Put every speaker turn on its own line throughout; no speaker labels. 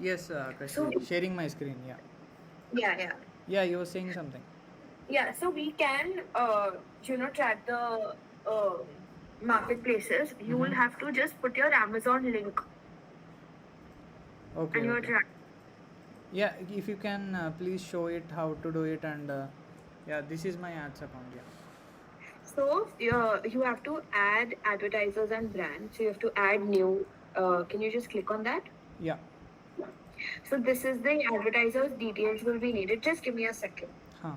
Yes,
So
Kashvi. Sharing my screen. Yeah.
yeah, yeah,
Yeah, you were saying something.
yeah. So we can, track the marketplaces. You will
Mm-hmm.
have to just put your Amazon link and
Okay,
your
okay.
track.
Yeah, if you can please show it how to do it, and yeah, this is my ads account. Yeah.
So you have to add advertisers and brands. So you have to add new. Can you just click on that?
Yeah.
So this is the advertisers details will be needed. Just give me a second.
Huh.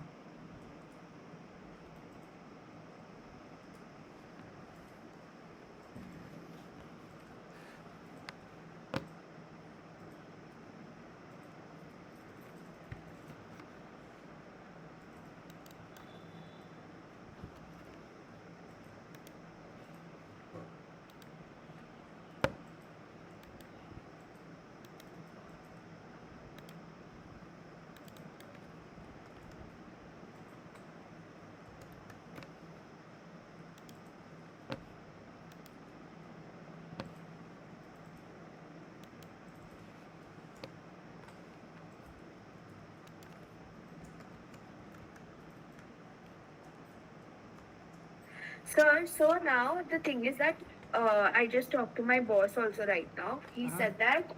So now the thing is that I just talked to my boss also right now. He
Uh-huh.
said that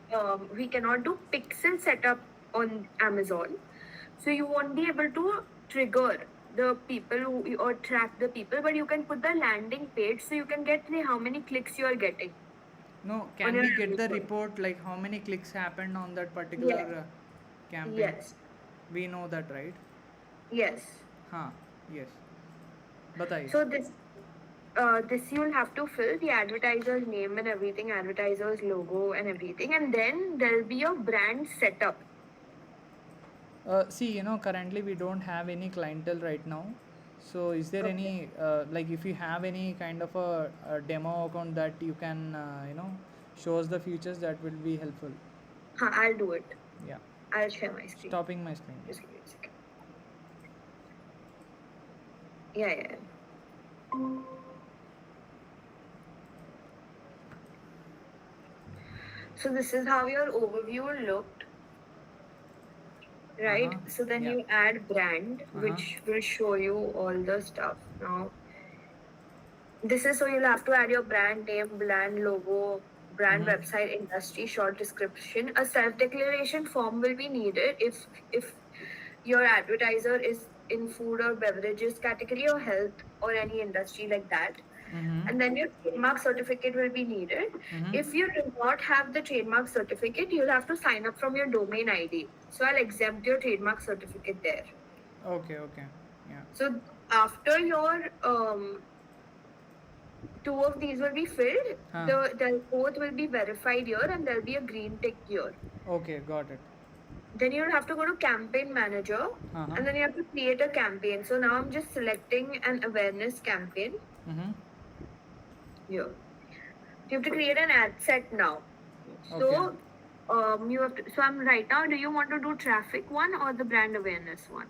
we cannot do pixel setup on Amazon. So you won't be able to trigger the people who or track the people, but you can put the landing page so you can get the how many clicks you are getting
No,
on
can
your
we get the
Amazon.
report like how many clicks happened on that particular
Yes.
campaign?
Yes.
We know that, right?
Yes.
हाँ. Yes. बताइए.
So this you'll have to fill the advertiser's name and everything, advertiser's logo and everything, and then there'll be a brand setup.
See, currently we don't have any clientele right now. So, is there
Okay.
any like if you have any kind of a demo account that you can show us the features, that will be helpful.
I'll do it.
Yeah.
I'll share my screen.
Stopping my screen. Yeah.
Just give me a second. Yeah, yeah, yeah. So this is how your overview looked,
Uh
right?
huh.
So then
Yeah.
you add brand,
Uh huh.
which will show you all the stuff. Now, this is so you'll have to add your brand name, brand logo, brand
Mm-hmm.
website, industry, short description. A self-declaration form will be needed if your advertiser is in food or beverages category or health or any industry like that.
Mm-hmm.
And then your trademark certificate will be needed.
Mm-hmm.
If you do not have the trademark certificate, you'll have to sign up from your domain ID. So I'll exempt your trademark certificate there.
Okay. Okay. Yeah.
So after your two of these will be filled,
Huh.
the both will be verified here and there'll be a green tick here.
Okay. Got it.
Then you'll have to go to campaign manager
Uh huh.
and then you have to create a campaign. So now I'm just selecting an awareness campaign
Mm-hmm.
here. You have to create an ad set now.
Okay.
So you have to, so I'm right now, do you want to do traffic one or the brand awareness one?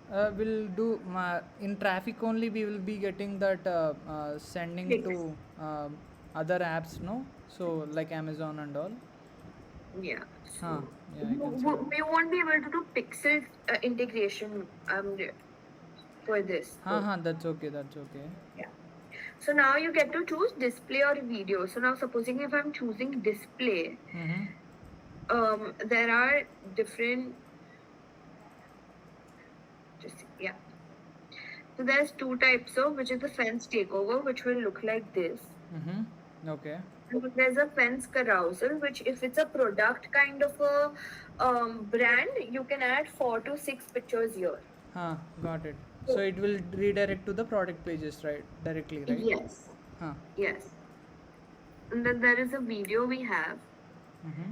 We'll do in traffic only. We will be getting that sending
Clicks.
to other apps, no? So like Amazon and all.
Yeah.
Huh.
So
Yeah, I can see that.
you won't be able to do pixel integration for this.
Huh.
So
Huh. That's okay. That's okay.
yeah. So now you get to choose display or video. So now supposing if I'm choosing display,
Mm-hmm.
there are different just yeah. So there's two types of which is the fence takeover, which will look like this.
Mm-hmm. Okay.
And there's a fence carousel, which if it's a product kind of a brand, you can add 4 to 6 pictures here.
Huh. Got it. So
So
it will redirect to the product pages, right? Directly, right?
yes,
Huh.
yes. And then there is a video we have.
Mm-hmm.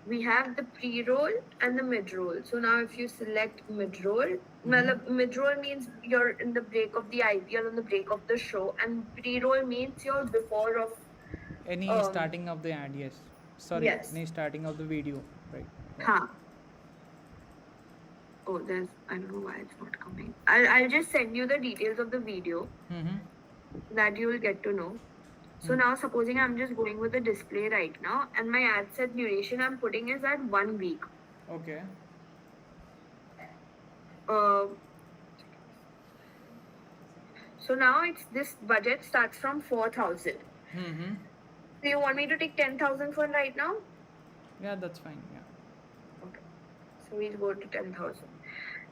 We have the pre-roll and the mid-roll. So now if you select mid-roll,
Mm-hmm.
mid-roll means you're in the break of the IPL and the break of the show, and pre-roll means you're before of
Any
um
starting of the ad, yes. Sorry,
yes.
any starting of the video, right? Yeah.
Huh. Oh, there's I don't know why it's not coming. I'll just send you the details of the video
Mm-hmm.
that you will get to know. So now supposing I'm just going with the display right now and my ad set duration I'm putting is at 1 week.
Okay.
Uh, so now it's this budget starts from 4,000.
Mm-hmm.
So you want me to take 10,000 for right now?
Yeah, that's fine. Yeah.
Okay. So we'll go to 10,000.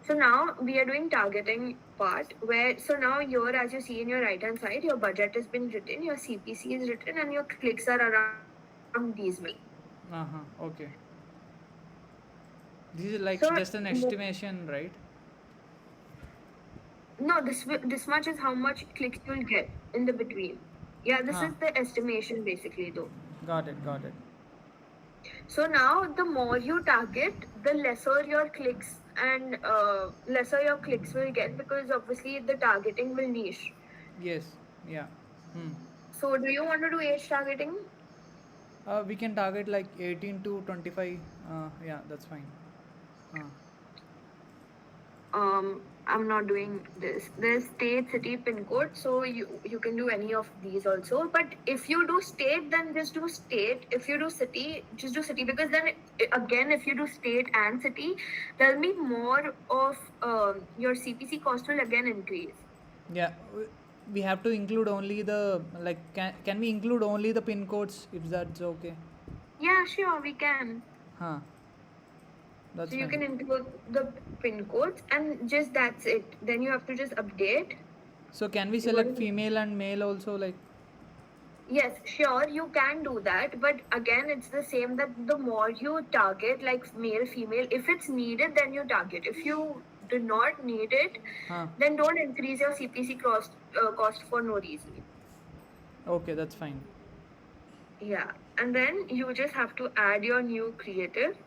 So now we are doing targeting part where, so now here, as you see in your right hand side, your budget has been written, your CPC is written, and your clicks are around these many.
Okay. This is like
So
just an estimation, right?
no, this much is how much clicks you'll get in the between. Yeah, this
Huh.
is the estimation basically though.
Got it. Got it.
So now the more you target, the lesser your clicks and lesser your clicks will get because obviously the targeting will niche.
Yes. Yeah. Hmm.
So do you want to do age targeting?
We can target like 18 to 25. Yeah, that's fine.
I'm not doing this. There's state, city, pin code, so you can do any of these also. But if you do state, then just do state. If you do city, just do city because then again, if you do state and city, there'll be more of your CPC cost will again increase.
Yeah. We have to include only the like. Can we include only the pin codes if that's okay?
Yeah, sure, we can.
Huh. That's
So you
fine.
can include the pin codes and just that's it. Then you have to just update.
So can we
You
select
want to-
female and male also like?
Yes, sure, you can do that. But again, it's the same that the more you target, like male, female, if it's needed, then you target. If you do not need it,
Huh.
then don't increase your CPC cost for no reason.
Okay, that's fine.
Yeah, and then you just have to add your new creative,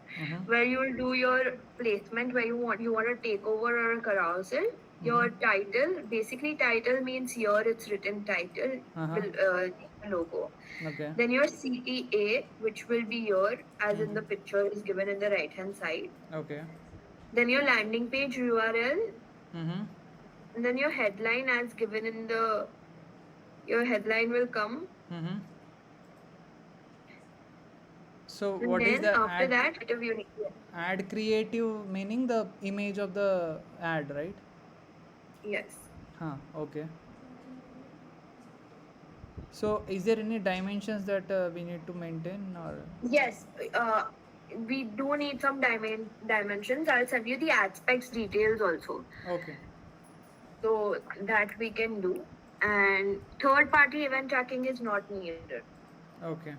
where you'll do your placement where you want a takeover or a carousel. Your title, basically title means here it's written title, logo.
Okay.
Then your CTA, which will be here, as in the picture is given in the right hand side.
Okay.
Then your landing page URL,
Mm-hmm.
and then your headline as given in the. Your headline will come.
Mm-hmm. So
And
what is
then
the
after
ad?
that, you need.
Ad creative meaning the image of the ad, right?
Yes.
Huh. Okay. So is there any dimensions that we need to maintain or?
Yes, we do need some dimensions. I'll send you the ad specs details also.
Okay.
So that we can do. And third party event tracking is not needed.
Okay.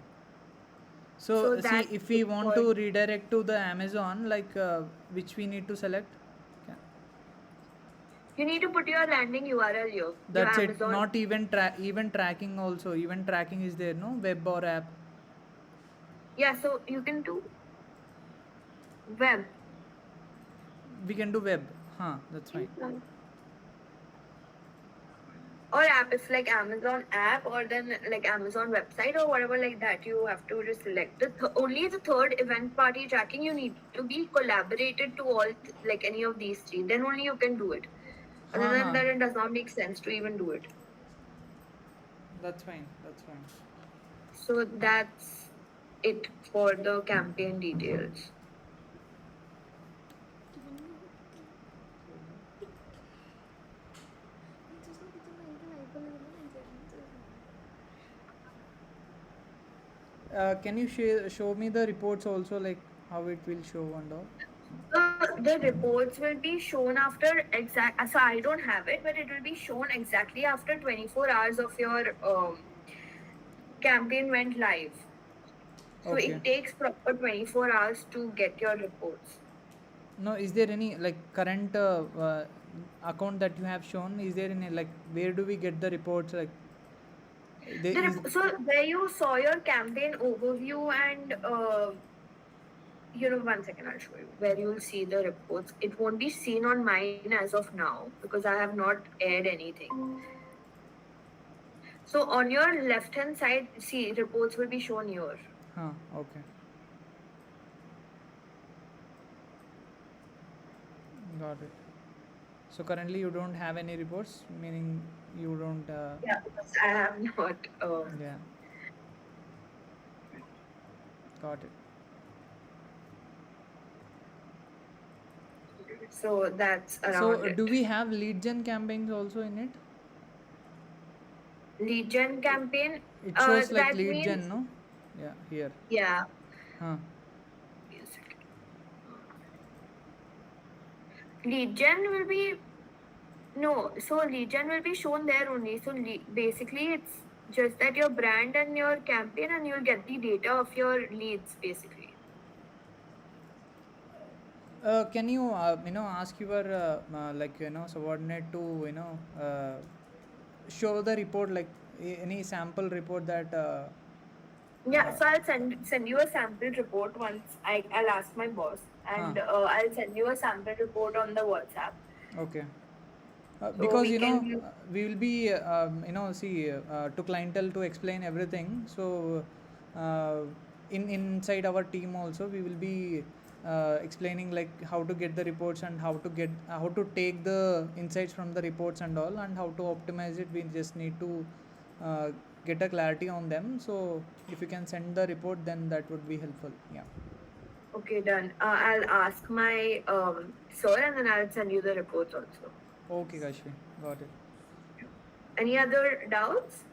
So
So see,
that's
if we
it
want
for-
to redirect to the Amazon, like which we need to select? Okay.
You need to put your landing URL here.
That's
your
it.
Amazon.
Not even event tracking also. Event tracking is there, no? Web or app.
Yeah, so you can do web.
We can do web. Huh. That's fine.
Or app, if like Amazon app or then like Amazon website or whatever like that, you have to just select only the third event party tracking. You need to be collaborated to all like any of these three. Then only you can do it. Other than that, it does not make sense to even do it.
That's fine. That's fine.
So that's it for the campaign details.
Can you show me the reports also, like how it will show and all?
The reports will be shown after exact. So I don't have it, but it will be shown exactly after 24 hours of your campaign went live. So
Okay.
it takes proper 24 hours to get your reports.
No, is there any like current account that you have shown? Is there any like where do we get the reports? Like there is.
So where you saw your campaign overview and one second, I'll show you where you'll see the reports. It won't be seen on mine as of now because I have not aired anything. So on your left hand side, see reports will be shown here.
Huh. Okay. Got it. So currently you don't have any reports, meaning you don't.
Yeah, because I have not.
Yeah. Got it.
So that's
So
around it.
do we have lead gen campaigns also in it?
Lead gen campaign,
It shows like
that
lead
means,
gen, no? Yeah, here.
yeah.
Huh.
Lead gen will be, no, so lead gen will be shown there only. So basically, it's just that your brand and your campaign, and you'll get the data of your leads basically.
Can you ask your subordinate to show the report, like any sample report that
Yeah,
uh,
so I'll send you a sample report once. I'll ask my boss,
huh.
and I'll send you a sample report on the WhatsApp.
Okay.
So
Because
we can,
we will be see to clientele to explain everything. So uh, inside our team also we will be explaining like how to get the reports and how to take the insights from the reports and all, and how to optimize it. We just need to uh, get a clarity on them. So if you can send the report, then that would be helpful. Yeah.
okay, done. I'll ask my sir, and then I'll send you the reports also.
Okay, Kashvi, got it.
Any other doubts?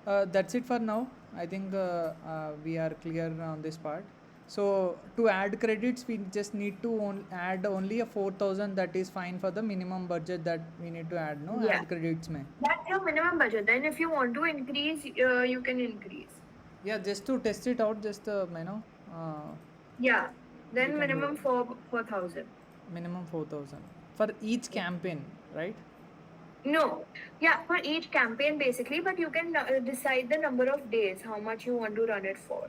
That's it for now. I think we are clear on this part. So to add credits, we just need to add only a 4,000. That is fine for the minimum budget that we need to add. No,
Yeah,
add credits, may.
that's your minimum budget. Then if you want to increase, you can increase.
Yeah, just to test it out, just uh,
Yeah,
we
then
can do
minimum 4,000.
minimum 4,000 for each
Yeah.
campaign, right?
No, yeah, for each campaign basically, but you can decide the number of days, how much you want to run it for,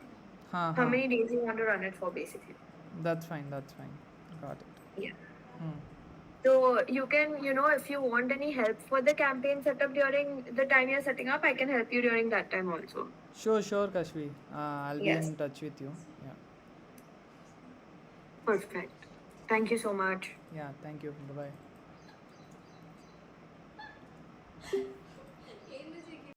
Ha
how
ha.
many days you want to run it for, basically.
That's fine. That's fine. Got it.
Yeah.
Hmm.
So you can, if you want any help for the campaign setup during the time you're setting up, I can help you during that time also.
Sure, Kashvi. I'll be
Yes,
in touch with you. Yeah.
perfect. Thank you so much.
Yeah. Thank you. Bye bye.